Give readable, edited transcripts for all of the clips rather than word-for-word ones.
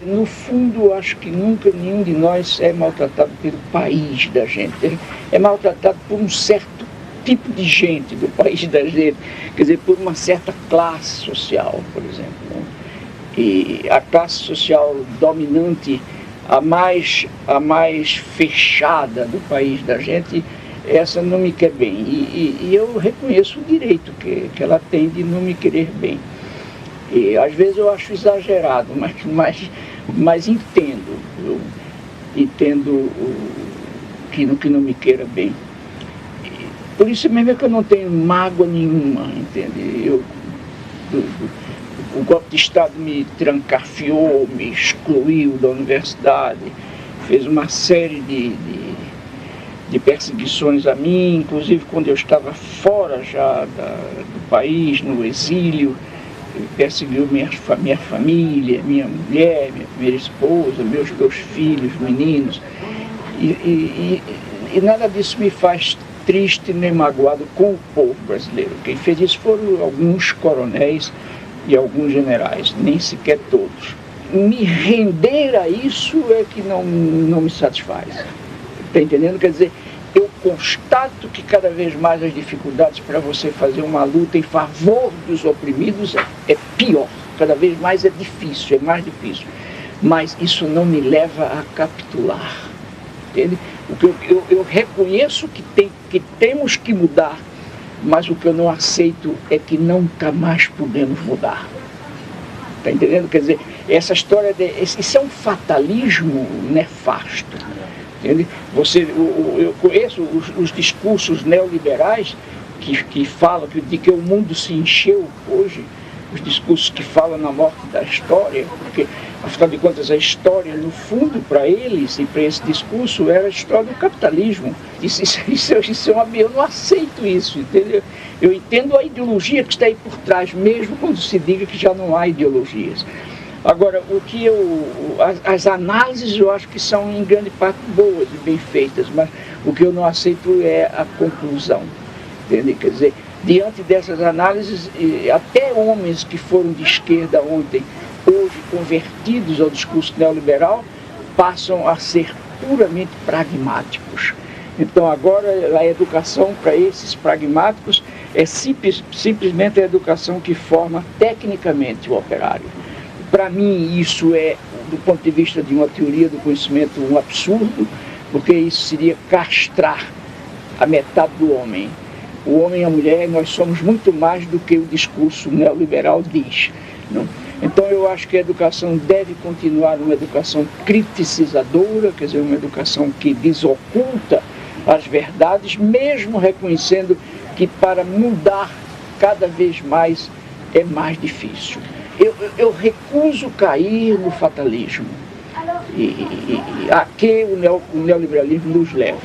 no fundo, acho que nunca nenhum de nós é maltratado pelo país da gente. É maltratado por um certo tipo de gente do país da gente, quer dizer, por uma certa classe social, por exemplo. E a classe social dominante, a mais fechada do país da gente, essa não me quer bem. E eu reconheço o direito que ela tem de não me querer bem. E às vezes eu acho exagerado, mas entendo. Eu entendo que não me queira bem. Por isso mesmo é que eu não tenho mágoa nenhuma, entende? O golpe de Estado me trancafiou, me excluiu da universidade, fez uma série de perseguições a mim, inclusive quando eu estava fora já do país, no exílio, perseguiu minha família, minha mulher, minha primeira esposa, meus 2 filhos, meninos, e nada disso me faz triste nem magoado com o povo brasileiro. Quem fez isso foram alguns coronéis e alguns generais, nem sequer todos. Me render a isso é que não me satisfaz. Está entendendo? Quer dizer, eu constato que cada vez mais as dificuldades para você fazer uma luta em favor dos oprimidos é pior. Cada vez mais é difícil, é mais difícil. Mas isso não me leva a capitular. Entende? Eu reconheço que temos que mudar, mas o que eu não aceito é que nunca mais podemos mudar. Está entendendo? Quer dizer, essa história, isso é um fatalismo nefasto. Entende? Eu conheço os discursos neoliberais que falam de que o mundo se encheu hoje, os discursos que falam na morte da história, porque, afinal de contas, a história, no fundo, para eles e para esse discurso, era a história do capitalismo. Eu não aceito isso, entendeu? Eu entendo a ideologia que está aí por trás, mesmo quando se diga que já não há ideologias. Agora, as análises eu acho que são em grande parte boas e bem feitas, mas o que eu não aceito é a conclusão, entende? Quer dizer, diante dessas análises, até homens que foram de esquerda ontem, hoje convertidos ao discurso neoliberal, passam a ser puramente pragmáticos. Então agora a educação para esses pragmáticos é simplesmente a educação que forma tecnicamente o operário. Para mim isso é, do ponto de vista de uma teoria do conhecimento, um absurdo, porque isso seria castrar a metade do homem. O homem e a mulher, nós somos muito mais do que o discurso neoliberal diz. Não? Então eu acho que a educação deve continuar uma educação criticizadora, quer dizer, uma educação que desoculta as verdades, mesmo reconhecendo que para mudar cada vez mais é mais difícil. Eu recuso cair no fatalismo a que o neoliberalismo nos leva.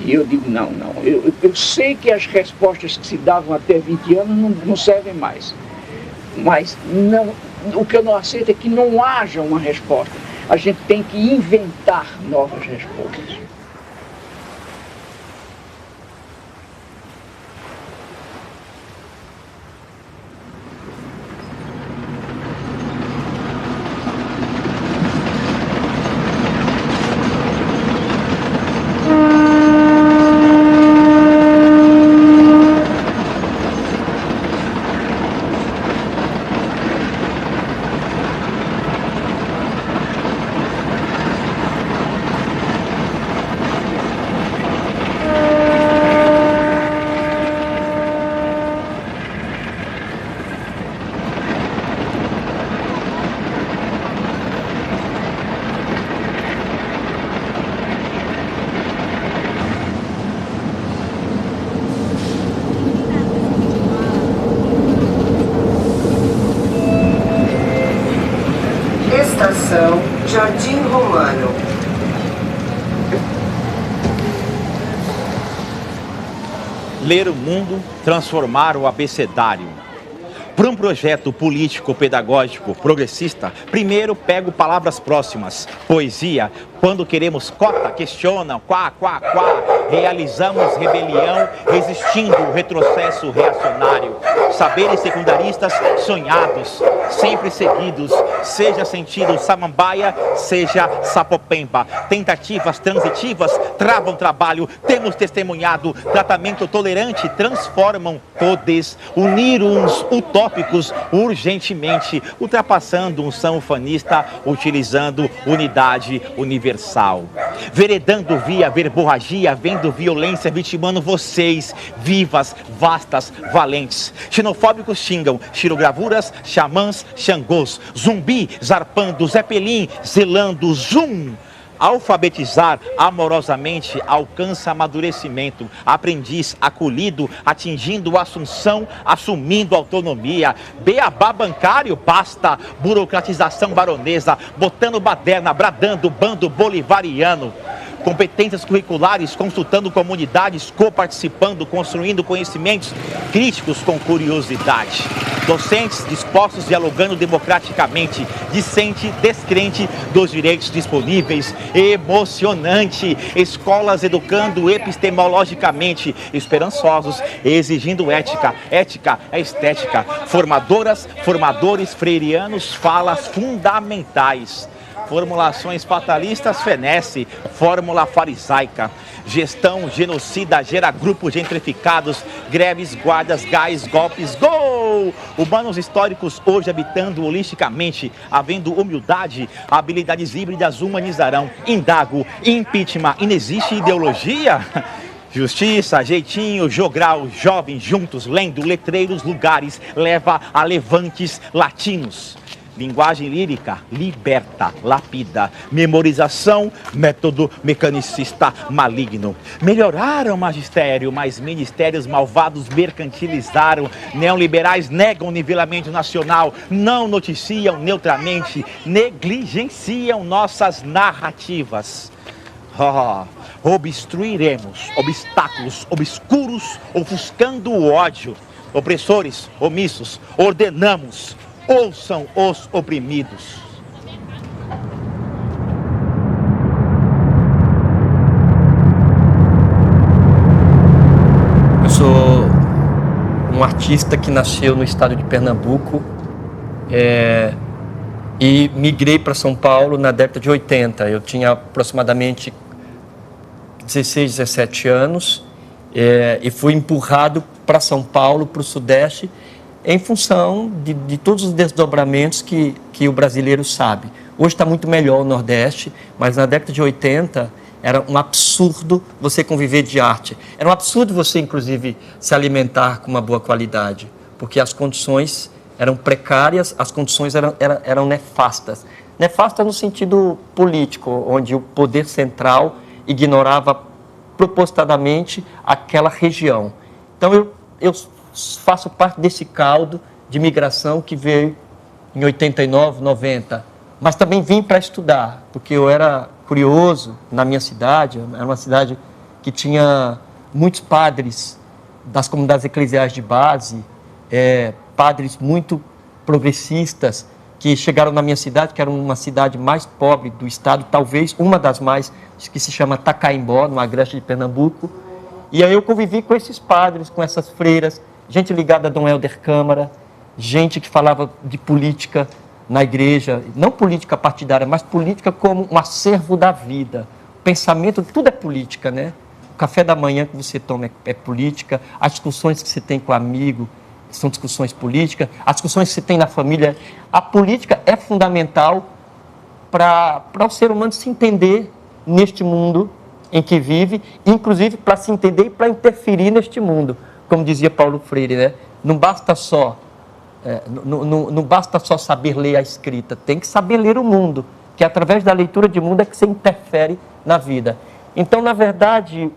E eu digo, não. Eu sei que as respostas que se davam até 20 anos não servem mais. Mas o que eu não aceito é que não haja uma resposta. A gente tem que inventar novas respostas. Estação Jardim Romano. Ler o mundo, transformar o abecedário. Para um projeto político-pedagógico progressista, primeiro pego palavras próximas. Poesia, quando queremos cota, questionam, quá. Realizamos rebelião, resistindo o retrocesso reacionário. saberes secundaristas sonhados, sempre seguidos, seja sentido samambaia, seja sapopemba. Tentativas transitivas travam trabalho, temos testemunhado, tratamento tolerante transformam todos, unir uns utópicos urgentemente, ultrapassando um sanfanista, utilizando unidade universal. Veredando via verborragia, vendo violência, vitimando vocês, vivas, vastas, valentes. Xenofóbicos xingam, xirogravuras, xamãs, xangôs, zumbi, zarpando, zeppelin, zelando, zoom. Alfabetizar amorosamente alcança amadurecimento, aprendiz acolhido, atingindo assunção, assumindo autonomia. Beabá bancário, basta, burocratização baronesa, botando baderna, bradando, bando bolivariano. Competências curriculares, consultando comunidades, coparticipando, construindo conhecimentos críticos com curiosidade. Docentes dispostos, dialogando democraticamente, dissente, descrente dos direitos disponíveis, emocionante. Escolas educando epistemologicamente, esperançosos, exigindo ética. Ética é estética. Formadoras, formadores freirianos, falas fundamentais. Formulações fatalistas fenece, fórmula farisaica. Gestão genocida gera grupos gentrificados, greves, guardas, gás, golpes, gol! Humanos históricos hoje habitando holisticamente, havendo humildade, habilidades híbridas humanizarão. Indago, impeachment, inexiste ideologia? Justiça, jeitinho, jogral, jovens juntos, lendo letreiros, lugares, leva a levantes latinos. Linguagem lírica, liberta, lapida. Memorização, método mecanicista maligno. Melhoraram o magistério, mas ministérios malvados mercantilizaram. Neoliberais negam o nivelamento nacional, não noticiam neutramente, negligenciam nossas narrativas. Obstruiremos obstáculos obscuros, ofuscando o ódio. Opressores, omissos, ordenamos. Ouçam os oprimidos. Eu sou um artista que nasceu no estado de Pernambuco e migrei para São Paulo na década de 80. Eu tinha aproximadamente 16, 17 anos e fui empurrado para São Paulo, para o Sudeste, em função de todos os desdobramentos que o brasileiro sabe. Hoje está muito melhor o Nordeste, mas na década de 80 era um absurdo você conviver de arte. Era um absurdo você, inclusive, se alimentar com uma boa qualidade, porque as condições eram precárias, as condições eram nefastas. Nefastas no sentido político, onde o poder central ignorava propositadamente aquela região. Então, eu faço parte desse caldo de migração que veio em 89, 90, mas também vim para estudar, porque eu era curioso na minha cidade. Era uma cidade que tinha muitos padres das comunidades eclesiais de base, padres muito progressistas que chegaram na minha cidade, que era uma cidade mais pobre do estado, talvez uma das mais, que se chama Tacaimbó, no agreste de Pernambuco. E aí eu convivi com esses padres, com essas freiras, gente ligada a Dom Helder Câmara, gente que falava de política na igreja, não política partidária, mas política como um acervo da vida. O pensamento, tudo é política, né? O café da manhã que você toma é política, as discussões que você tem com amigo são discussões políticas, as discussões que você tem na família. A política é fundamental para o ser humano se entender neste mundo em que vive, inclusive para se entender e para interferir neste mundo. Como dizia Paulo Freire, né? Não basta só saber ler a escrita, tem que saber ler o mundo, que através da leitura de mundo é que você interfere na vida. Então, na verdade,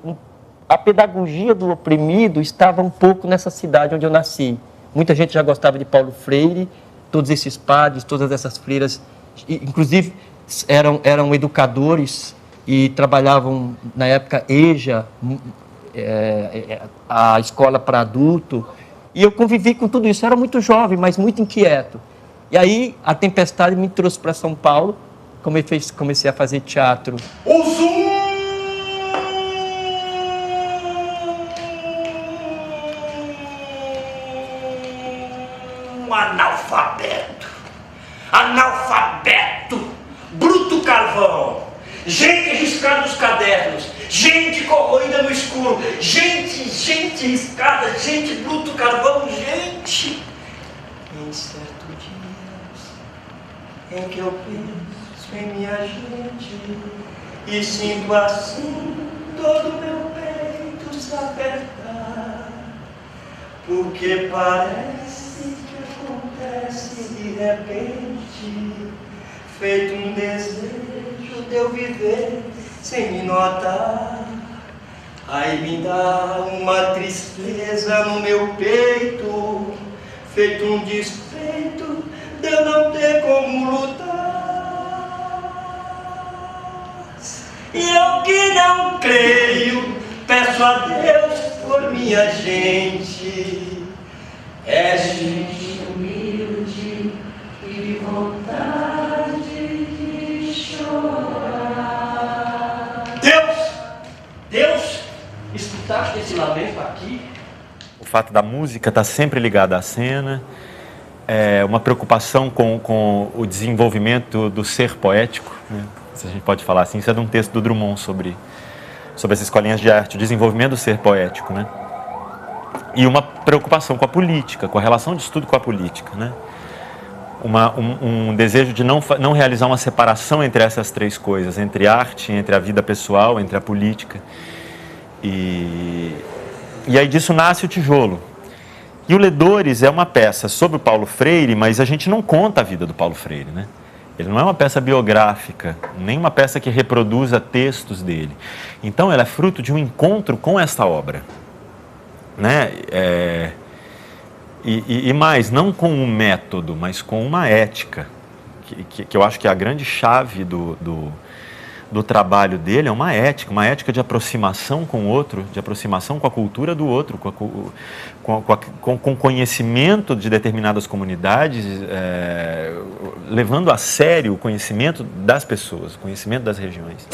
a pedagogia do oprimido estava um pouco nessa cidade onde eu nasci. Muita gente já gostava de Paulo Freire, todos esses padres, todas essas freiras, inclusive eram educadores e trabalhavam, na época, EJA, a escola para adulto, e eu convivi com tudo isso. Eu era muito jovem, mas muito inquieto. E aí a tempestade me trouxe para São Paulo, comecei a fazer teatro. O Zoom! um analfabeto. Analfabeto, bruto carvão, gente riscada nos cadernos, gente corroída no escuro, gente riscada, gente bruto carvão, gente. Em certo dia em que eu penso em minha gente e sinto assim todo meu peito se apertar, porque parece que acontece de repente, feito um desejo de eu viver sem me notar. Aí me dá uma tristeza no meu peito, feito um despeito de eu não ter como lutar. E eu que não creio, peço a Deus por minha gente. É gente humilde e de vontade de chorar. Deus, escutaste esse lamento aqui? O fato da música estar sempre ligada à cena, uma preocupação com o desenvolvimento do ser poético, né? Se a gente pode falar assim, isso é de um texto do Drummond sobre as escolinhas de arte, o desenvolvimento do ser poético, né? E uma preocupação com a política, com a relação de estudo com a política, né? Um desejo de não realizar uma separação entre essas três coisas, entre a arte, entre a vida pessoal, entre a política. E aí disso nasce o Tijolo. E o Ledores é uma peça sobre o Paulo Freire, mas a gente não conta a vida do Paulo Freire, né? Ele não é uma peça biográfica, nem uma peça que reproduza textos dele. Então, ela é fruto de um encontro com esta obra, né? E mais, não com um método, mas com uma ética, que eu acho que é a grande chave do trabalho dele, é uma ética de aproximação com o outro, de aproximação com a cultura do outro, com conhecimento de determinadas comunidades, levando a sério o conhecimento das pessoas, o conhecimento das regiões.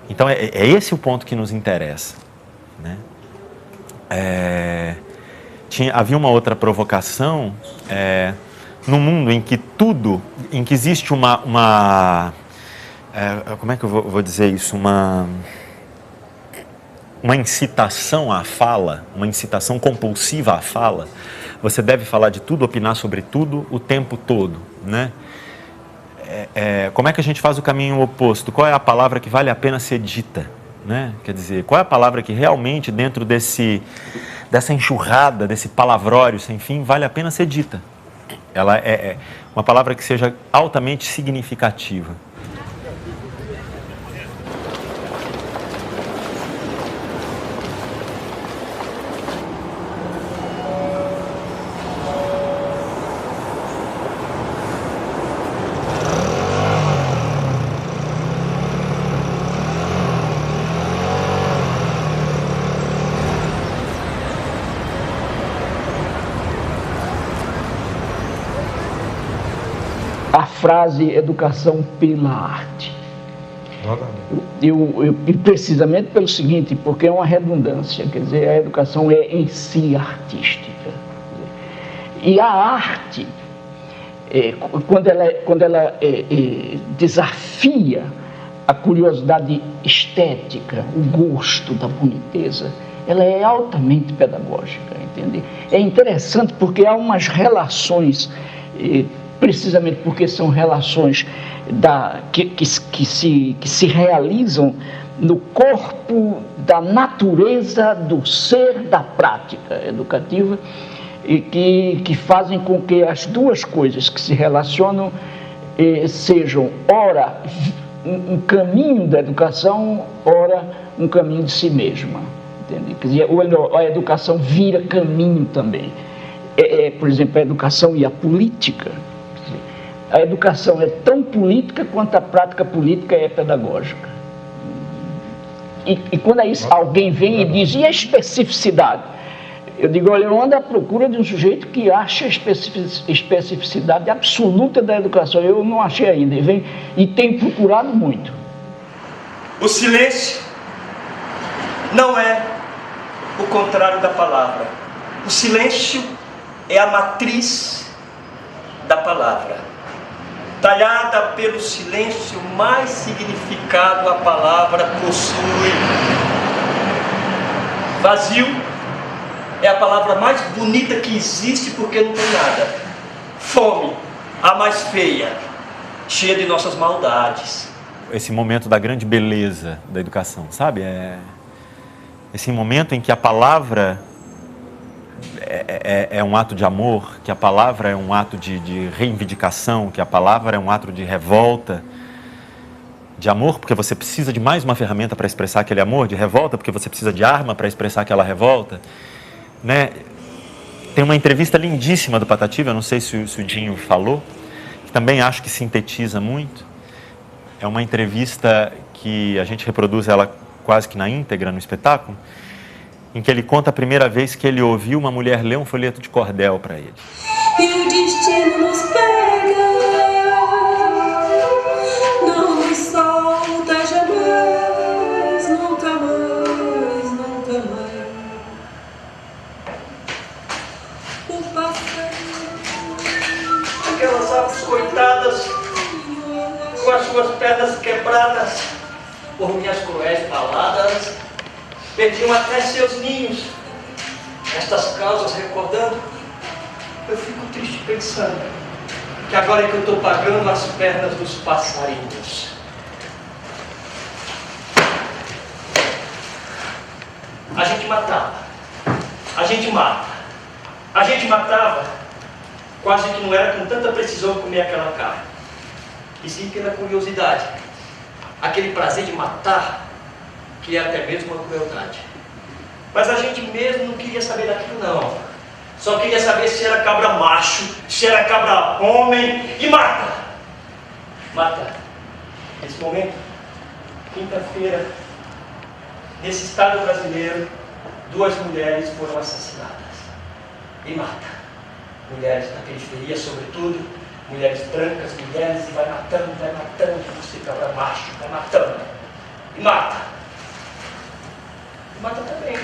Então, é esse o ponto que nos interessa, né? Havia uma outra provocação no mundo em que existe uma como é que eu vou dizer isso? Uma incitação à fala, uma incitação compulsiva à fala. Você deve falar de tudo, opinar sobre tudo o tempo todo, né? Como é que a gente faz o caminho oposto? Qual é a palavra que vale a pena ser dita, né? Quer dizer, qual é a palavra que realmente dentro dessa enxurrada, desse palavrório sem fim, vale a pena ser dita? Ela é uma palavra que seja altamente significativa. A frase educação pela arte. E precisamente pelo seguinte, porque é uma redundância, quer dizer, a educação é em si artística. E a arte, quando ela desafia a curiosidade estética, o gosto da boniteza, ela é altamente pedagógica, entende? É interessante porque há umas relações, precisamente porque são relações que se realizam no corpo da natureza do ser da prática educativa e que fazem com que as duas coisas que se relacionam sejam, ora, um caminho da educação, ora, um caminho de si mesma. Entende? Quer dizer, a educação vira caminho também. Por exemplo, a educação e a política. A educação é tão política quanto a prática política é pedagógica. E quando alguém vem e diz, e a especificidade? Eu digo, olha, eu ando à procura de um sujeito que acha a especificidade absoluta da educação. Eu não achei ainda, e tenho procurado muito. O silêncio não é o contrário da palavra. O silêncio é a matriz da palavra. Talhada pelo silêncio, mais significado a palavra possui. Vazio é a palavra mais bonita que existe porque não tem nada. Fome, a mais feia, cheia de nossas maldades. Esse momento da grande beleza da educação, sabe? Esse momento em que a palavra é um ato de amor, que a palavra é um ato de reivindicação, que a palavra é um ato de revolta, de amor porque você precisa de mais uma ferramenta para expressar aquele amor, de revolta porque você precisa de arma para expressar aquela revolta, né? Tem uma entrevista lindíssima do Patativa, eu não sei se o Dinho falou, que também acho que sintetiza muito. É uma entrevista que a gente reproduz ela quase que na íntegra no espetáculo, em que ele conta a primeira vez que ele ouviu uma mulher ler um folheto de cordel para ele. E o destino nos pega, não nos solta jamais, nunca mais, nunca mais. O passarinho, Aquelas aves coitadas, com as suas pernas quebradas por minhas cruéis baladas, perdiam até seus ninhos. Estas causas recordando, eu fico triste pensando que agora é que eu estou pagando as pernas dos passarinhos. A gente matava, a gente mata, a gente matava, quase que não era com tanta precisão comer aquela carne, e sim pela curiosidade, aquele prazer de matar, que é até mesmo uma crueldade. Mas a gente mesmo não queria saber daquilo não, só queria saber se era cabra macho, se era cabra homem, e mata! Mata. Nesse momento, quinta-feira, nesse estado brasileiro, 2 mulheres foram assassinadas. E mata. Mulheres da periferia, sobretudo, mulheres brancas, mulheres, e vai matando, você cabra macho, vai matando. E mata. E mata também.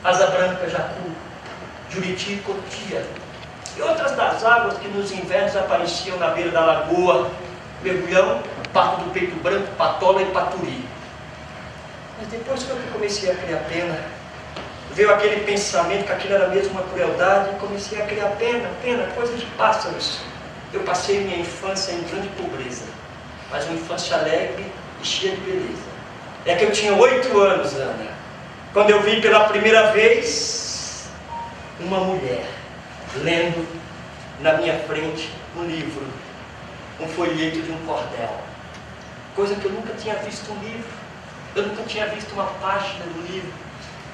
Asa branca, jacu, juriti, cotia. E outras das águas que nos invernos apareciam na beira da lagoa, mergulhão, pato do peito branco, patola e paturi. Mas depois que eu comecei a criar pena, veio aquele pensamento que aquilo era mesmo uma crueldade, e comecei a criar pena, coisas de pássaros. Eu passei minha infância em grande pobreza, mas uma infância alegre e cheia de beleza. É que eu tinha 8 anos, Ana, quando eu vi pela primeira vez uma mulher lendo na minha frente um livro, um folheto de um cordel. Coisa que eu nunca tinha visto um livro, eu nunca tinha visto uma página do livro.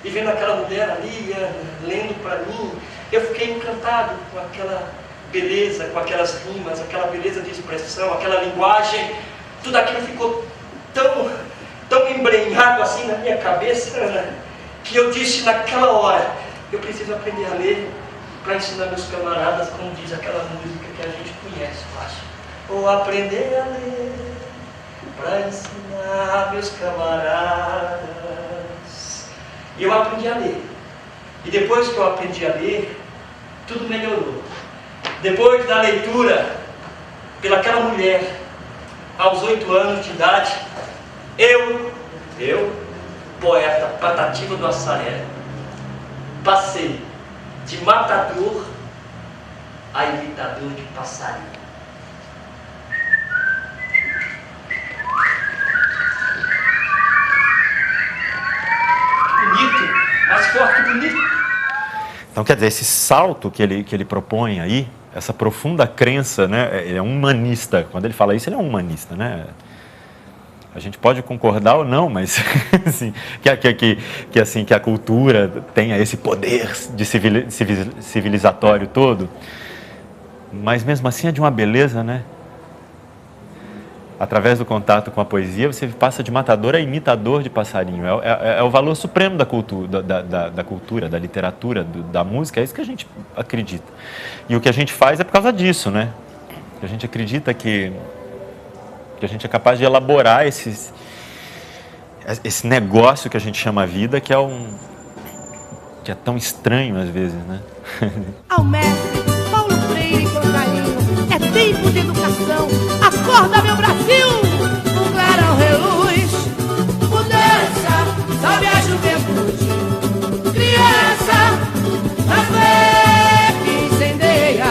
E vendo aquela mulher ali, lendo para mim, eu fiquei encantado com aquela beleza, com aquelas rimas, aquela beleza de expressão, aquela linguagem. Tudo aquilo ficou tão embrenhado assim na minha cabeça, Ana, que eu disse naquela hora, eu preciso aprender a ler para ensinar meus camaradas, como diz aquela música que a gente conhece, eu acho. Vou aprender a ler para ensinar meus camaradas. E eu aprendi a ler. E depois que eu aprendi a ler, tudo melhorou. Depois da leitura pelaquela mulher, aos 8 anos de idade, eu, poeta Patativa do Assaré, passei de matador a imitador de passarinho. Bonito, mais forte que bonito. Então, quer dizer, esse salto que ele propõe aí, essa profunda crença, né? Ele é um humanista. Quando ele fala isso, ele é um humanista, né? A gente pode concordar ou não, mas assim, que a cultura tenha esse poder de civilizatório todo, mas mesmo assim é de uma beleza, né? Através do contato com a poesia, você passa de matador a imitador de passarinho. É o valor supremo da cultura, da literatura, da música. É isso que a gente acredita. E o que a gente faz é por causa disso, né? A gente acredita que a gente é capaz de elaborar esse negócio que a gente chama vida, que é tão estranho às vezes, né? Ao mestre Paulo Freire com carinho. de educação. Acorda, meu Brasil! Um clarão reluz, mudança, salve a juventude. Criança, a fé que incendeia,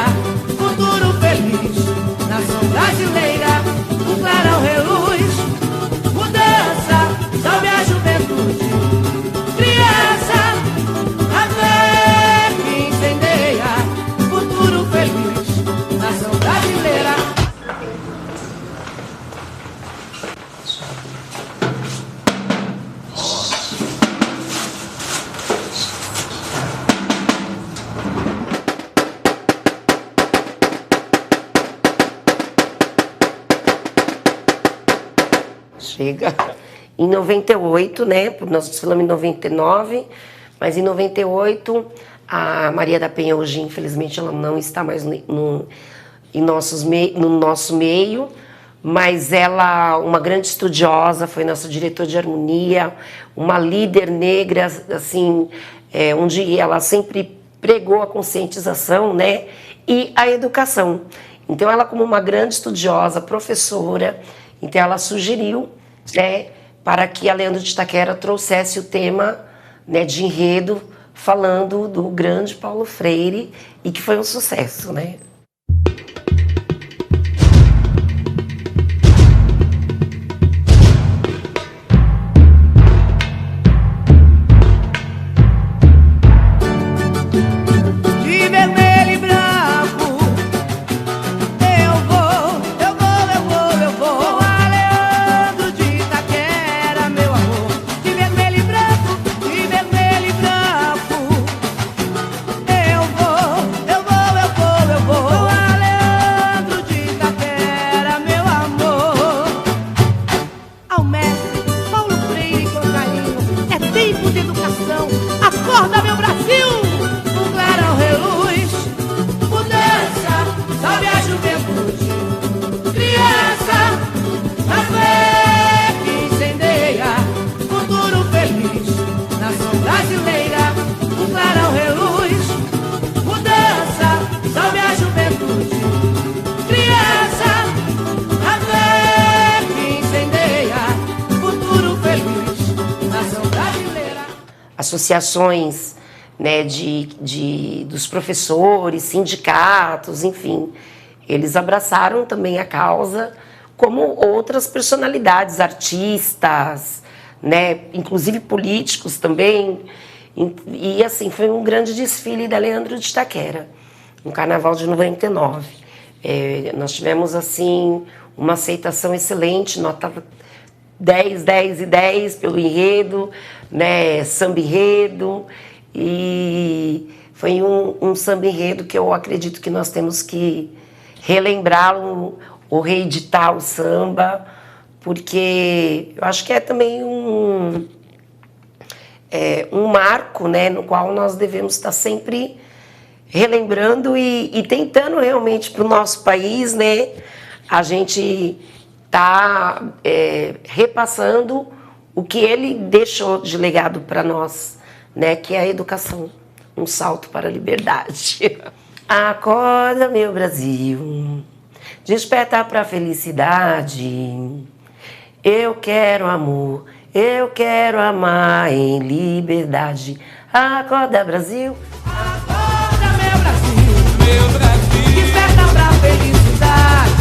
futuro feliz, nação brasileira. Um clarão reluz, mudança, salve a juventude. Criança, a fé que incendeia, futuro feliz, nação brasileira. Chega. Em 98, né? Nós desfilamos em 99, mas em 98 a Maria da Penha hoje, infelizmente, ela não está mais no nosso meio, mas ela, uma grande estudiosa, foi nossa diretora de harmonia, uma líder negra, assim, onde ela sempre pregou a conscientização, né? E a educação. Então, ela, como uma grande estudiosa, professora, então ela sugeriu, né, para que a Leandro de Itaquera trouxesse o tema, né, de enredo, falando do grande Paulo Freire, e que foi um sucesso, né? De vermelho e branco, eu vou com a Leandro de Itaquera, meu amor. De vermelho e branco, eu vou com a Leandro de Itaquera, meu amor. Ao mestre Paulo Freire com carinho, é tempo de educação. Acorda, meu Brasil! Um clarão reluz, mudança, salve a juventude. Criança, a fé que incendeia, futuro feliz, nação brasileira. Um clarão reluz, mudança, salve a juventude. Criança, a fé que incendeia, futuro feliz, nação brasileira. Associações, né, dos professores, sindicatos, enfim, eles abraçaram também a causa, como outras personalidades, artistas, né, inclusive políticos também, e assim, foi um grande desfile da Leandro de Itaquera, no Carnaval de 99. Nós tivemos, assim, uma aceitação excelente, nota 10, 10 e 10 pelo enredo, né, samba enredo, e foi um samba enredo que eu acredito que nós temos que relembrá-lo, ou reeditar o samba, porque eu acho que é também um marco, né, no qual nós devemos estar sempre relembrando e tentando realmente para o nosso país, né, a gente tá repassando o que ele deixou de legado para nós, né, que é a educação, um salto para a liberdade. Acorda, meu Brasil, desperta para a felicidade. Eu quero amor, eu quero amar em liberdade. Acorda, Brasil. Acorda, meu Brasil, desperta pra felicidade.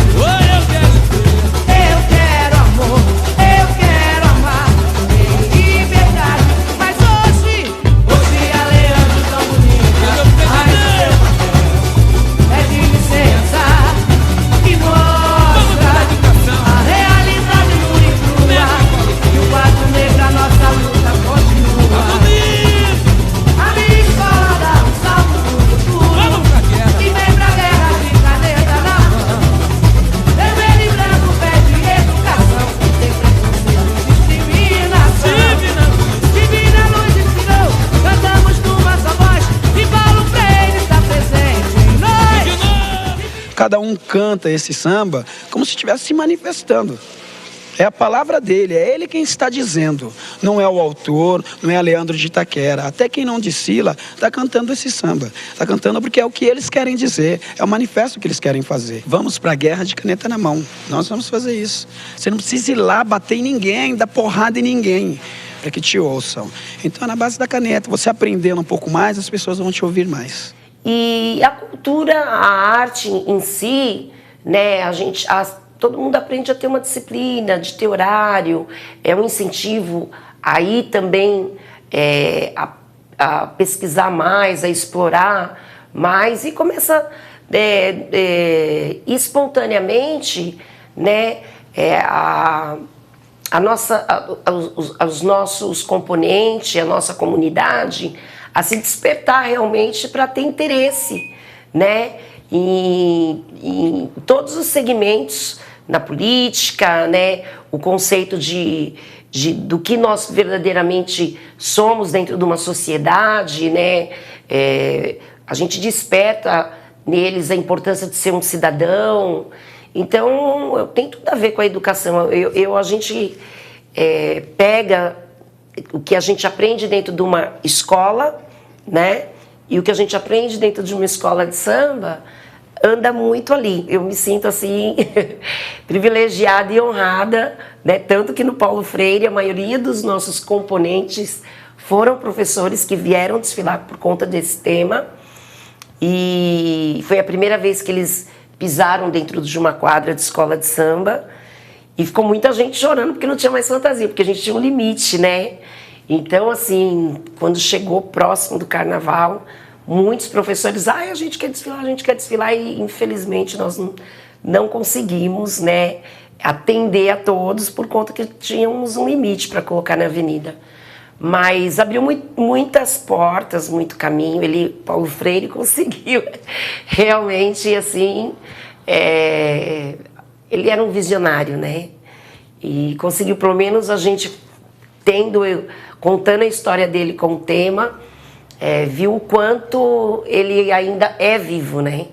Eu quero amor, eu quero amar em liberdade. Mas hoje a Leandro tão bonita, faz o seu papel, pede licença e mostra a realidade nua e crua. E o quadro negro, a nossa luta continua. A minha escola dá um salto no futuro e vem pra guerra de caneta na mão. Vermelho e branco pede educação, tem preconceito, discriminação. Divina luz ensinou, cantamos numa só voz e Paulo Freire está presente em nós. Cada um canta esse samba como se estivesse se manifestando. É a palavra dele, é ele quem está dizendo. Não é o autor, não é a Leandro de Itaquera. Até quem não desfila está cantando esse samba. Está cantando porque é o que eles querem dizer, é o manifesto que eles querem fazer. Vamos para a guerra de caneta na mão. Nós vamos fazer isso. Você não precisa ir lá bater em ninguém, dar porrada em ninguém, para que te ouçam. Então, na base da caneta, você aprendendo um pouco mais, as pessoas vão te ouvir mais. E a cultura, a arte em si, né, todo mundo aprende a ter uma disciplina, de ter horário, é um incentivo aí também a pesquisar mais, a explorar mais, e começa espontaneamente, né, os nossos componentes, a nossa comunidade, a se despertar realmente para ter interesse, né, em todos os segmentos, na política, né, o conceito do que nós verdadeiramente somos dentro de uma sociedade, né, a gente desperta neles a importância de ser um cidadão. Então, tem tudo a ver com a educação. A gente pega o que a gente aprende dentro de uma escola, né, e o que a gente aprende dentro de uma escola de samba anda muito ali. Eu me sinto assim privilegiada e honrada, né? Tanto que no Paulo Freire a maioria dos nossos componentes foram professores que vieram desfilar por conta desse tema, e foi a primeira vez que eles pisaram dentro de uma quadra de escola de samba, e ficou muita gente chorando porque não tinha mais fantasia, porque a gente tinha um limite, né? Então, assim, quando chegou próximo do carnaval, muitos professores, a gente quer desfilar, e infelizmente nós não conseguimos, né, atender a todos por conta que tínhamos um limite para colocar na avenida. Mas abriu muitas portas, muito caminho. Paulo Freire conseguiu realmente, assim, ele era um visionário, né? E conseguiu, pelo menos a gente contando a história dele com o tema, viu o quanto ele ainda é vivo, né?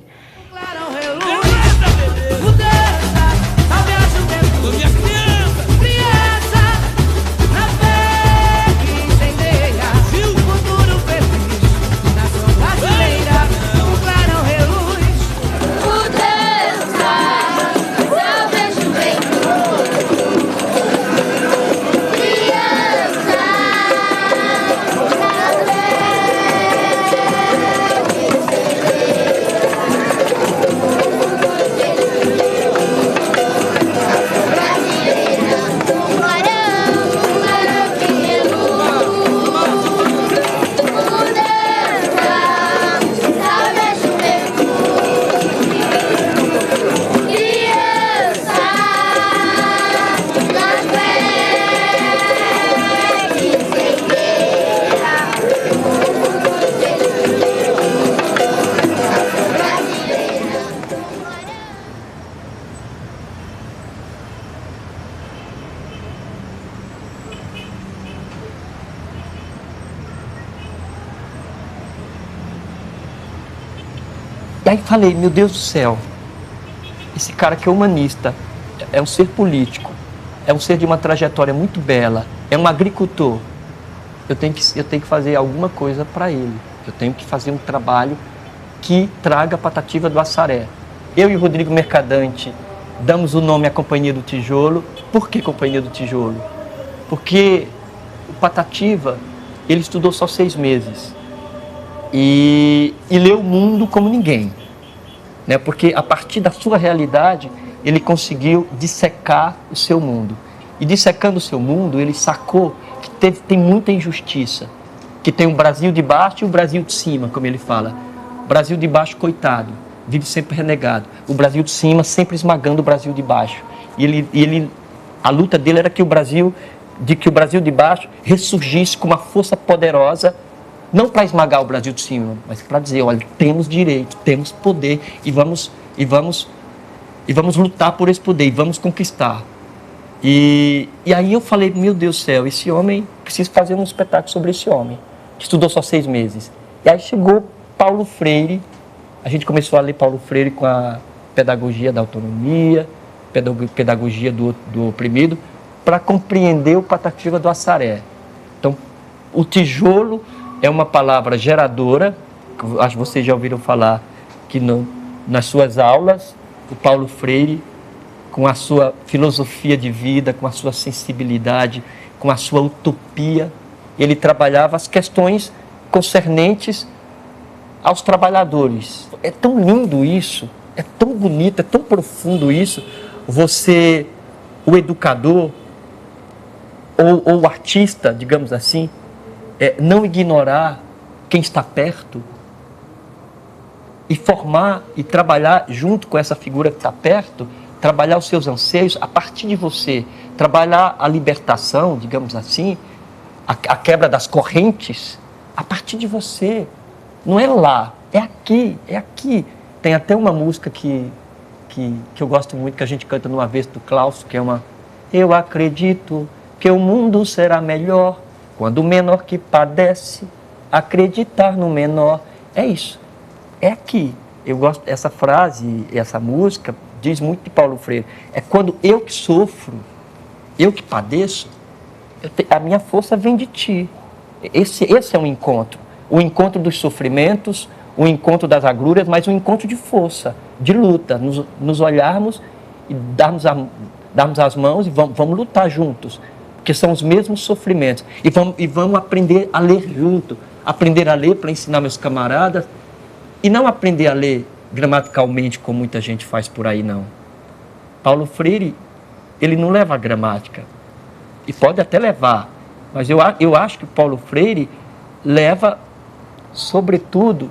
E aí falei, meu Deus do céu, esse cara que é humanista, é um ser político, é um ser de uma trajetória muito bela, é um agricultor. Eu tenho que fazer alguma coisa para ele. Eu tenho que fazer um trabalho que traga a Patativa do Assaré. Eu e o Rodrigo Mercadante damos o nome à Companhia do Tijolo. Por que Companhia do Tijolo? Porque o Patativa, ele estudou só 6 meses. E leu o mundo como ninguém, né? Porque a partir da sua realidade ele conseguiu dissecar o seu mundo, e dissecando o seu mundo ele sacou que tem muita injustiça, que tem um Brasil de baixo e um Brasil de cima, como ele fala. O Brasil de baixo, coitado, vive sempre renegado, o Brasil de cima sempre esmagando o Brasil de baixo, e a luta dele era que o Brasil de baixo ressurgisse com uma força poderosa, não para esmagar o Brasil de cima, mas para dizer, olha, temos direito, temos poder, e vamos lutar por esse poder, e vamos conquistar. E aí eu falei, meu Deus do céu, esse homem, preciso fazer um espetáculo sobre esse homem, que estudou só 6 meses. E aí chegou Paulo Freire, a gente começou a ler Paulo Freire com a pedagogia da autonomia, pedagogia do oprimido, para compreender o Patativa do Assaré. Então, o tijolo é uma palavra geradora, acho que vocês já ouviram falar que nas suas aulas, o Paulo Freire, com a sua filosofia de vida, com a sua sensibilidade, com a sua utopia, ele trabalhava as questões concernentes aos trabalhadores. É tão lindo isso, é tão bonito, é tão profundo isso. Você, o educador, ou o artista, digamos assim, não ignorar quem está perto e formar e trabalhar junto com essa figura que está perto, trabalhar os seus anseios a partir de você, trabalhar a libertação, digamos assim, a quebra das correntes a partir de você. Não é lá, é aqui, é aqui. Tem até uma música que eu gosto muito, que a gente canta numa vez do Klaus, que é uma... Eu acredito que o mundo será melhor quando o menor que padece acreditar no menor. É isso, é aqui. Eu gosto dessa frase, essa música diz muito de Paulo Freire. É quando eu que sofro, eu que padeço, a minha força vem de ti. Esse é um encontro. O encontro dos sofrimentos, o encontro das agruras, mas um encontro de força, de luta. Nos olharmos e darmos as mãos e vamos lutar juntos. Porque são os mesmos sofrimentos. E vamos aprender a ler junto. Aprender a ler para ensinar meus camaradas. E não aprender a ler gramaticalmente, como muita gente faz por aí, não. Paulo Freire, ele não leva a gramática. E pode até levar. Mas eu acho que Paulo Freire leva, sobretudo,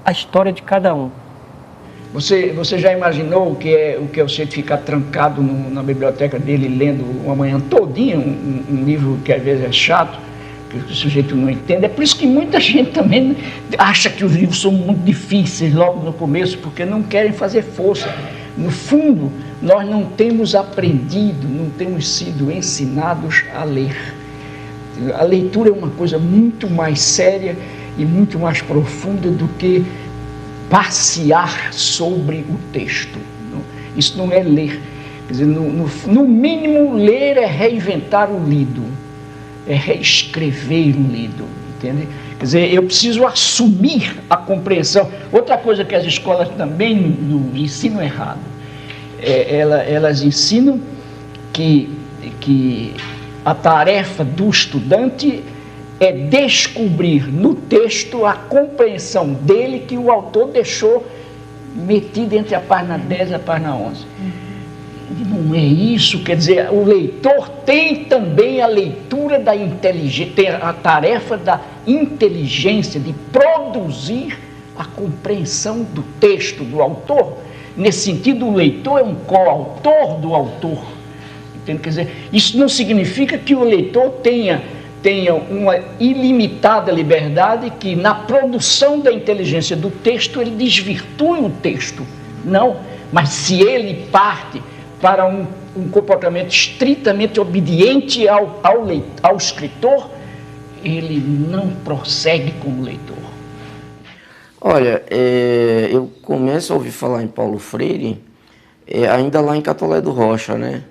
a história de cada um. Você já imaginou o que é você ficar trancado na biblioteca dele lendo uma manhã todinha um livro que às vezes é chato, que o sujeito não entende? É por isso que muita gente também acha que os livros são muito difíceis logo no começo, porque não querem fazer força. No fundo, nós não temos aprendido, não temos sido ensinados a ler. A leitura é uma coisa muito mais séria e muito mais profunda do que passear sobre o texto. Isso não é ler. Quer dizer, no mínimo, ler é reinventar o lido, é reescrever o lido, entende? Quer dizer, eu preciso assumir a compreensão. Outra coisa que as escolas também no ensinam errado, elas ensinam que a tarefa do estudante é descobrir no texto a compreensão dele que o autor deixou metida entre a página 10 e a página 11. Não é isso, quer dizer, o leitor tem também a leitura da inteligência, tem a tarefa da inteligência de produzir a compreensão do texto do autor. Nesse sentido, o leitor é um coautor do autor. Entende? Quer dizer, isso não significa que o leitor tenha uma ilimitada liberdade, que na produção da inteligência do texto ele desvirtue o texto. Não, mas se ele parte para um comportamento estritamente obediente ao escritor, ele não prossegue como leitor. Olha, eu começo a ouvir falar em Paulo Freire ainda lá em Catolé do Rocha, né?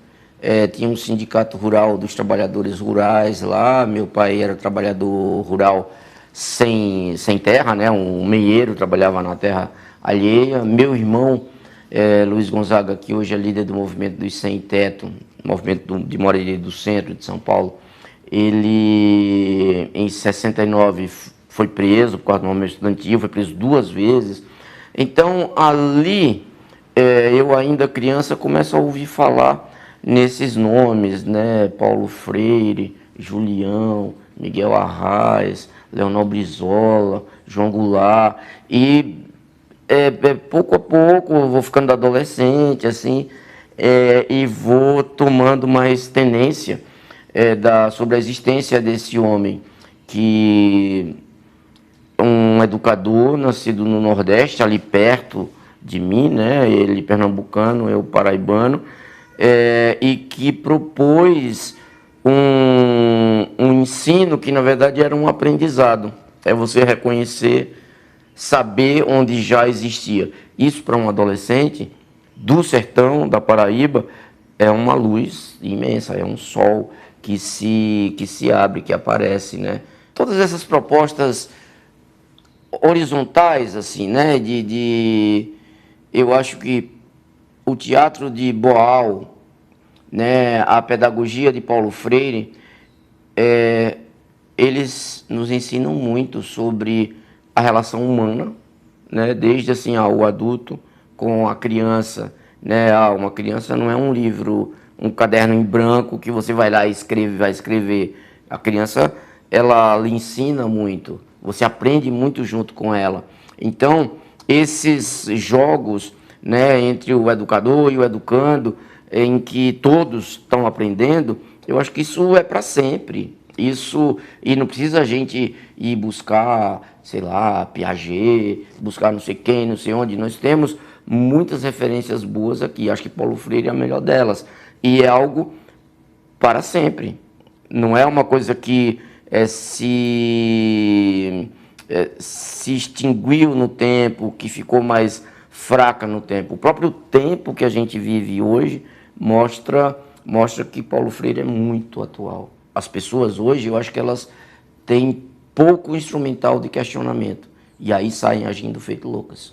Tinha um sindicato rural dos trabalhadores rurais lá. Meu pai era trabalhador rural sem terra, né? Um meieiro, trabalhava na terra alheia. Meu irmão, Luiz Gonzaga, que hoje é líder do movimento dos sem teto, movimento de moradia do centro de São Paulo, ele em 69 foi preso por causa do movimento estudantil, foi preso 2 vezes. Então ali, eu ainda criança começo a ouvir falar nesses nomes, né? Paulo Freire, Julião, Miguel Arraes, Leonel Brizola, João Goulart, e pouco a pouco eu vou ficando adolescente, assim, e vou tomando mais tenência sobre a existência desse homem, que um educador nascido no Nordeste, ali perto de mim, né? Ele pernambucano, eu paraibano, e que propôs um ensino que, na verdade, era um aprendizado. É você reconhecer, saber onde já existia. Isso, para um adolescente do sertão, da Paraíba, é uma luz imensa, é um sol que se abre, que aparece, né? Todas essas propostas horizontais, assim, né? Eu acho que o teatro de Boal, né? A pedagogia de Paulo Freire, eles nos ensinam muito sobre a relação humana, né? Desde assim, o adulto com a criança, né? Uma criança não é um livro, um caderno em branco que você vai lá e vai escrever. A criança, ela lhe ensina muito, você aprende muito junto com ela. Então, esses jogos, né, entre o educador e o educando, em que todos estão aprendendo, eu acho que isso é para sempre. Isso, e não precisa a gente ir buscar, sei lá, Piaget, buscar não sei quem, não sei onde. Nós temos muitas referências boas aqui. Acho que Paulo Freire é a melhor delas. E é algo para sempre. Não é uma coisa que se extinguiu no tempo, que ficou mais fraca no tempo. O próprio tempo que a gente vive hoje mostra que Paulo Freire é muito atual. As pessoas hoje, eu acho que elas têm pouco instrumental de questionamento. E aí saem agindo feito loucas.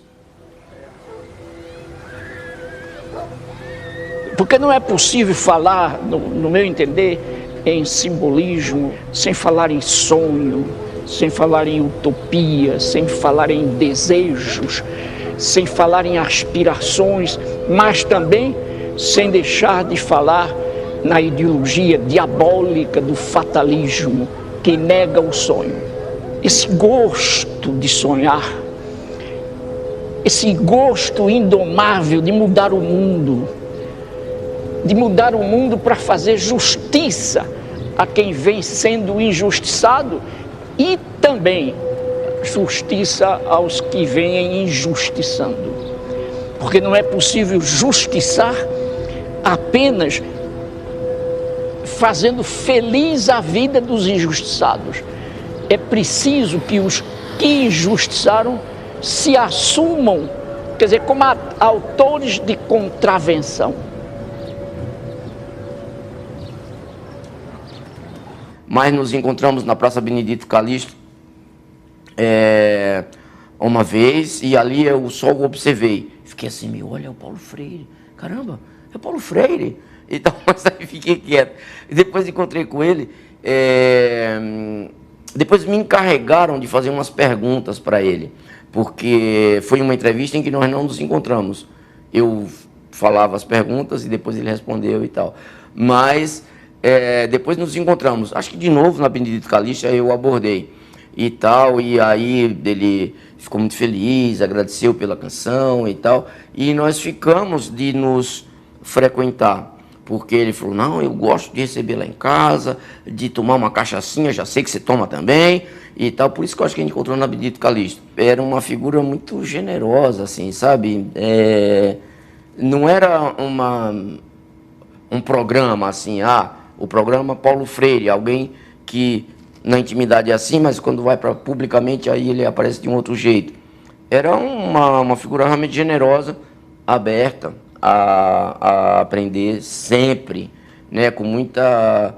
Porque não é possível falar, no meu entender, em simbolismo, sem falar em sonho, sem falar em utopia, sem falar em desejos, sem falar em aspirações, mas também sem deixar de falar na ideologia diabólica do fatalismo que nega o sonho. Esse gosto de sonhar, esse gosto indomável de mudar o mundo para fazer justiça a quem vem sendo injustiçado e também justiça aos que vêm injustiçando. Porque não é possível justiçar apenas fazendo feliz a vida dos injustiçados. É preciso que os que injustiçaram se assumam, quer dizer, como autores de contravenção. Mas nos encontramos na Praça Benedito Calixto uma vez, e ali eu só o observei. Fiquei assim, olha, é o Paulo Freire. Caramba, é o Paulo Freire. Então, mas aí fiquei quieto. E depois encontrei com ele. Depois me encarregaram de fazer umas perguntas para ele, porque foi uma entrevista em que nós não nos encontramos. Eu falava as perguntas e depois ele respondeu e tal. Mas depois nos encontramos. Acho que de novo na Benedito Calixto eu abordei e tal. E aí ele ficou muito feliz, agradeceu pela canção e tal. E nós ficamos de nos frequentar. Porque ele falou, não, eu gosto de receber lá em casa, de tomar uma cachaçinha, já sei que você toma também, e tal. Por isso que eu acho que a gente encontrou na Benedito Calixto. Era uma figura muito generosa, assim, sabe? Não era um programa, assim, o programa Paulo Freire, alguém que na intimidade é assim, mas quando vai para publicamente, aí ele aparece de um outro jeito. Era uma figura realmente generosa, aberta a aprender sempre, né, com muita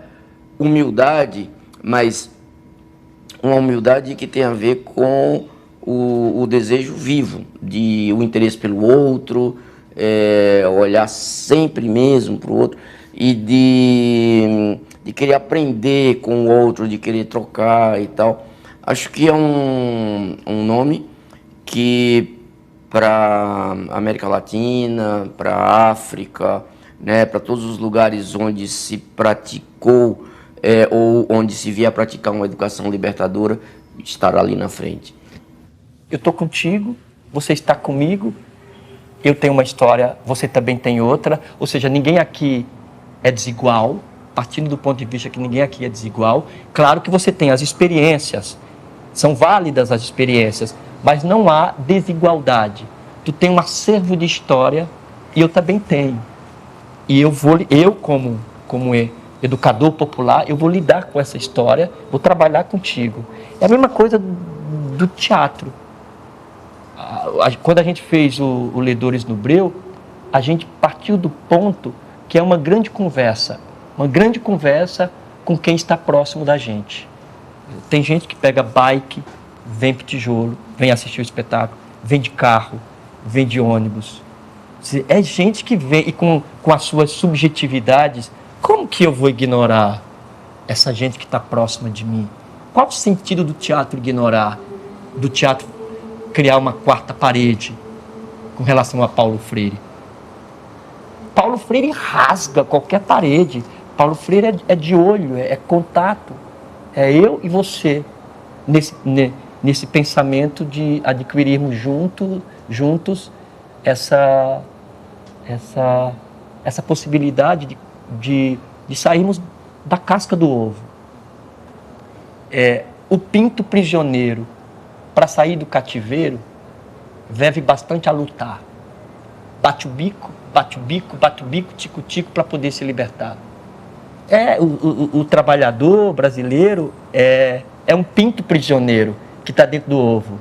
humildade, mas uma humildade que tem a ver com o desejo vivo, o interesse pelo outro, olhar sempre mesmo para o outro e de querer aprender com o outro, de querer trocar e tal. Acho que é um nome que para América Latina, para a África, né, para todos os lugares onde se praticou ou onde se via praticar uma educação libertadora, estará ali na frente. Eu estou contigo, você está comigo, eu tenho uma história, você também tem outra, ou seja, ninguém aqui é desigual, partindo do ponto de vista que ninguém aqui é desigual. Claro que você tem as experiências, são válidas as experiências, mas não há desigualdade. Tu tem um acervo de história e eu também tenho. E eu como educador popular, eu vou lidar com essa história, vou trabalhar contigo. É a mesma coisa do teatro. Quando a gente fez o Ledores no Breu, a gente partiu do ponto que é uma grande conversa com quem está próximo da gente. Tem gente que pega bike, vem para o tijolo, vem assistir o espetáculo, vem de carro, vem de ônibus. É gente que vem e com as suas subjetividades. Como que eu vou ignorar essa gente que está próxima de mim? Qual o sentido do teatro ignorar? Do teatro criar uma quarta parede com relação a Paulo Freire? Paulo Freire rasga qualquer parede. Paulo Freire é de olho, é contato. É eu e você nesse pensamento de adquirirmos juntos essa possibilidade de sairmos da casca do ovo. O pinto prisioneiro, para sair do cativeiro, deve bastante a lutar. Bate o bico, tico-tico, para poder se libertar. O trabalhador brasileiro é um pinto prisioneiro que está dentro do ovo.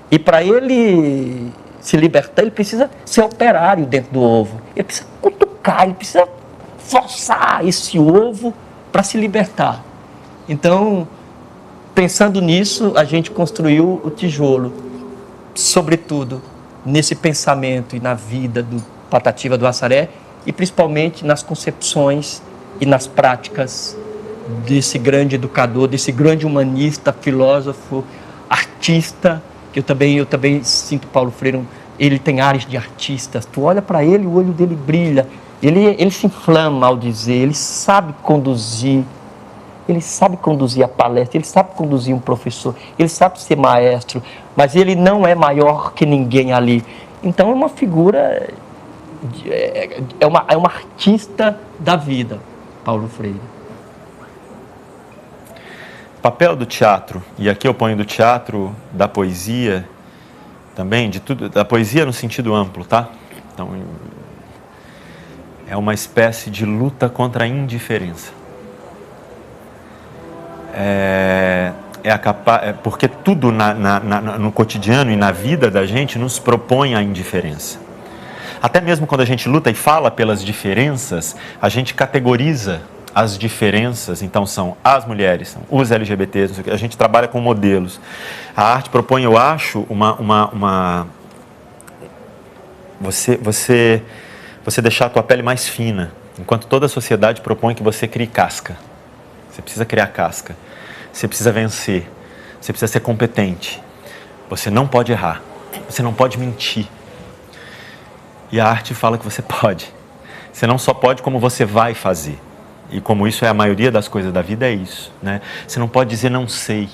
E para ele se libertar, ele precisa ser operário dentro do ovo. Ele precisa cutucar, ele precisa forçar esse ovo para se libertar. Então, pensando nisso, a gente construiu o tijolo, sobretudo nesse pensamento e na vida do Patativa do Assaré, e principalmente nas concepções e nas práticas desse grande educador, desse grande humanista, filósofo, artista, que eu também sinto Paulo Freire, ele tem ares de artista. Tu olha para ele, o olho dele brilha, ele se inflama ao dizer, ele sabe conduzir a palestra, ele sabe conduzir um professor, ele sabe ser maestro, mas ele não é maior que ninguém ali. Então é uma figura, é uma artista da vida, Paulo Freire. Papel do teatro, e aqui eu ponho do teatro, da poesia, também, de tudo, da poesia no sentido amplo, tá? Então, é uma espécie de luta contra a indiferença. Porque tudo no cotidiano e na vida da gente nos propõe a indiferença. Até mesmo quando a gente luta e fala pelas diferenças, a gente categoriza as diferenças. Então são as mulheres, são os LGBTs, a gente trabalha com modelos. A arte propõe, eu acho, você deixar a tua pele mais fina, enquanto toda a sociedade propõe que você crie casca. Você precisa criar casca, você precisa vencer, você precisa ser competente, você não pode errar, você não pode mentir. E a arte fala que você pode. Você não só pode, como você vai fazer. E como isso é a maioria das coisas da vida, é isso, né? Você não pode dizer não sei.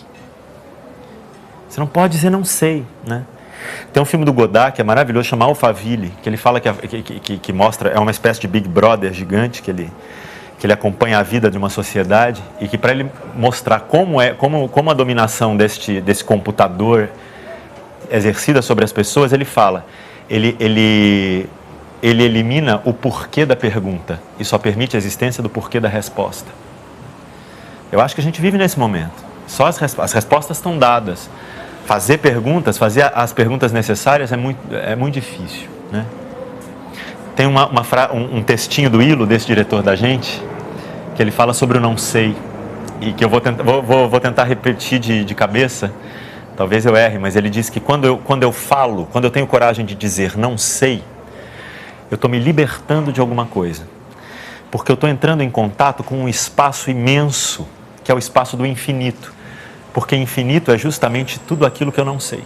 Você não pode dizer não sei, né? Tem um filme do Godard que é maravilhoso, chama Alphaville, que ele fala que mostra, é uma espécie de Big Brother gigante, que ele acompanha a vida de uma sociedade, e que para ele mostrar como a dominação desse computador exercida sobre as pessoas, ele fala, ele elimina o porquê da pergunta e só permite a existência do porquê da resposta. Eu acho que a gente vive nesse momento. Só as respostas estão dadas. Fazer as perguntas necessárias é muito difícil, né? Tem um textinho do Hilo, desse diretor da gente, que ele fala sobre o não sei, e que eu vou tentar repetir de cabeça, talvez eu erre, mas ele diz que quando eu tenho coragem de dizer não sei, eu estou me libertando de alguma coisa, porque eu estou entrando em contato com um espaço imenso, que é o espaço do infinito, porque infinito é justamente tudo aquilo que eu não sei.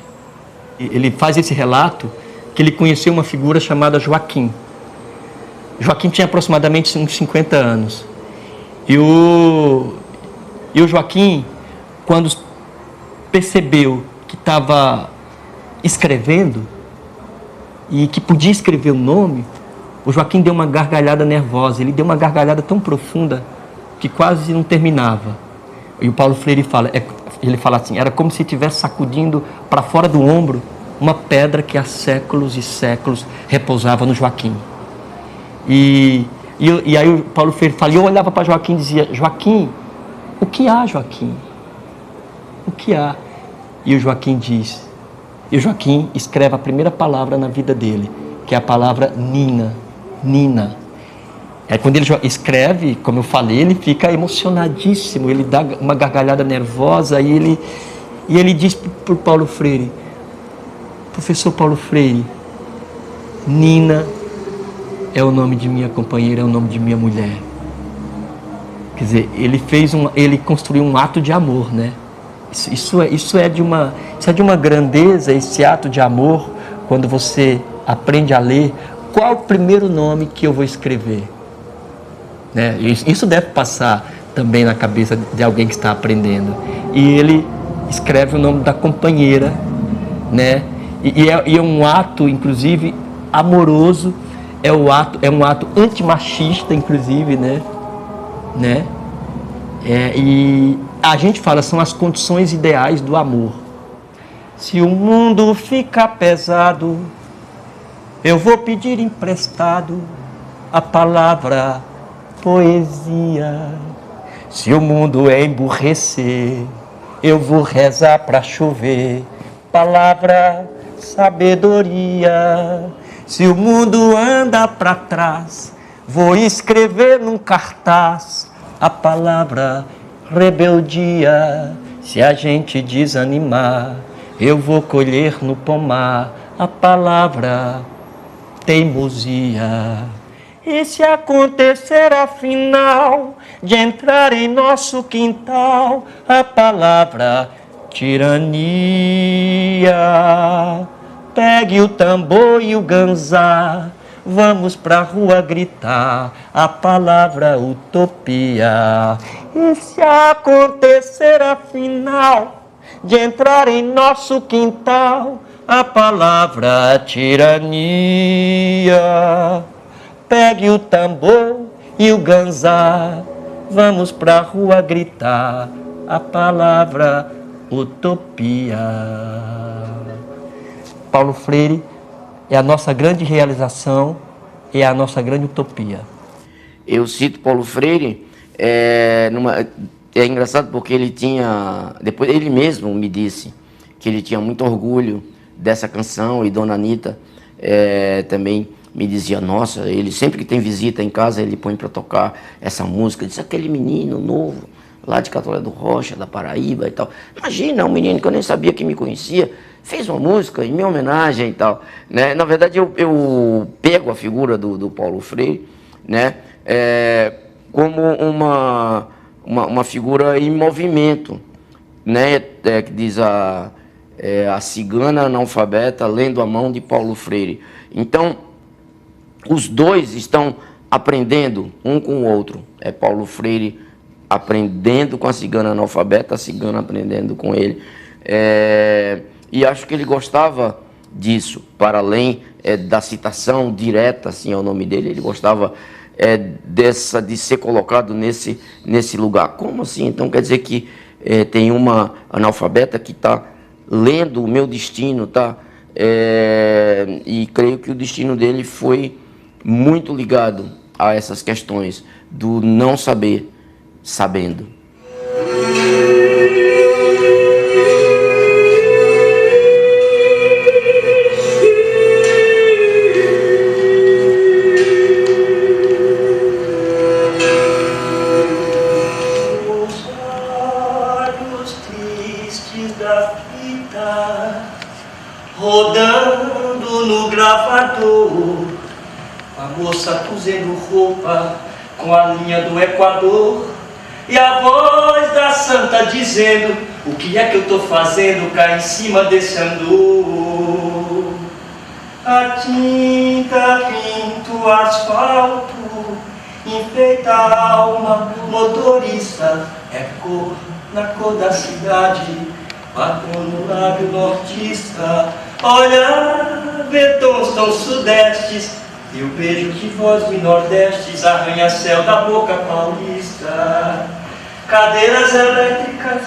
Ele faz esse relato que ele conheceu uma figura chamada Joaquim. Joaquim tinha aproximadamente uns 50 anos. E o Joaquim, quando percebeu que estava escrevendo e que podia escrever o nome, o Joaquim deu uma gargalhada nervosa. Ele deu uma gargalhada tão profunda que quase não terminava. E o Paulo Freire fala assim, era como se estivesse sacudindo para fora do ombro uma pedra que há séculos e séculos repousava no Joaquim. E aí o Paulo Freire fala, eu olhava para Joaquim e dizia, Joaquim, o que há, Joaquim? O que há? E o Joaquim escreve a primeira palavra na vida dele, que é a palavra Nina. Nina. Aí quando ele escreve, como eu falei, ele fica emocionadíssimo, ele dá uma gargalhada nervosa e ele diz para o Paulo Freire: professor Paulo Freire, Nina é o nome de minha companheira, é o nome de minha mulher. Quer dizer, ele construiu um ato de amor, né? Isso é de uma grandeza, esse ato de amor, quando você aprende a ler, qual o primeiro nome que eu vou escrever? Né? Isso deve passar também na cabeça de alguém que está aprendendo. E ele escreve o nome da companheira, né? E é um ato, inclusive, amoroso, é um ato antimachista, inclusive, né? E a gente fala, são as condições ideais do amor. Se o mundo ficar pesado, eu vou pedir emprestado a palavra poesia. Se o mundo emburrecer, eu vou rezar para chover palavra sabedoria. Se o mundo anda para trás, vou escrever num cartaz a palavra rebeldia. Se a gente desanimar, eu vou colher no pomar a palavra teimosia. E se acontecer afinal de entrar em nosso quintal a palavra tirania, pegue o tambor e o ganzá, vamos pra rua gritar a palavra utopia. E se acontecer afinal de entrar em nosso quintal a palavra tirania, pegue o tambor e o ganzá, vamos pra rua gritar a palavra utopia. Paulo Freire é a nossa grande realização, é a nossa grande utopia. Eu cito Paulo Freire, é engraçado porque ele tinha, depois ele mesmo me disse que ele tinha muito orgulho dessa canção, e Dona Anita também me dizia, nossa, ele sempre que tem visita em casa, ele põe para tocar essa música, disse, aquele menino novo, lá de Catolé do Rocha, da Paraíba e tal. Imagina, um menino que eu nem sabia que me conhecia, fez uma música em minha homenagem e tal. Né? Na verdade, eu pego a figura do Paulo Freire, né? Como uma figura em movimento, né? Que diz a cigana analfabeta lendo a mão de Paulo Freire. Então, os dois estão aprendendo um com o outro. É Paulo Freire aprendendo com a cigana analfabeta, a cigana aprendendo com ele. E acho que ele gostava disso, para além da citação direta assim, ao nome dele, ele gostava de ser colocado nesse lugar. Como assim? Então quer dizer que tem uma analfabeta que está lendo o meu destino, tá? E creio que o destino dele foi muito ligado a essas questões do não saber, sabendo. Os olhos tristes da fita rodando no gravador, a moça cozendo roupa com a linha do Equador, e a voz da santa dizendo, o que é que eu tô fazendo cá em cima desse andor? A tinta pinta o asfalto, enfeita a alma, motorista é cor na cor da cidade, patrão no lábio nortista, olha, vê tons tão sudestes, e o beijo de voz me nordestes, arranha-céu da boca paulista, cadeiras elétricas,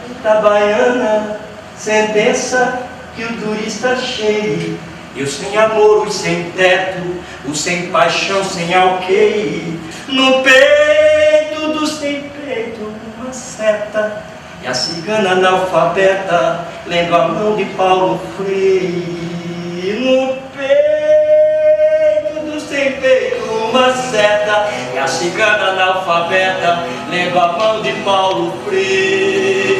Itabaiana, sentença que o turista cheire, eu sem amor, os sem teto, os sem paixão, sem alqueire, no peito do sem peito, uma seta, e a cigana analfabeta, lendo a mão de Paulo Freire, no peito do sem peito, uma seta, e a cigana analfabeta lendo a mão de Paulo Freire.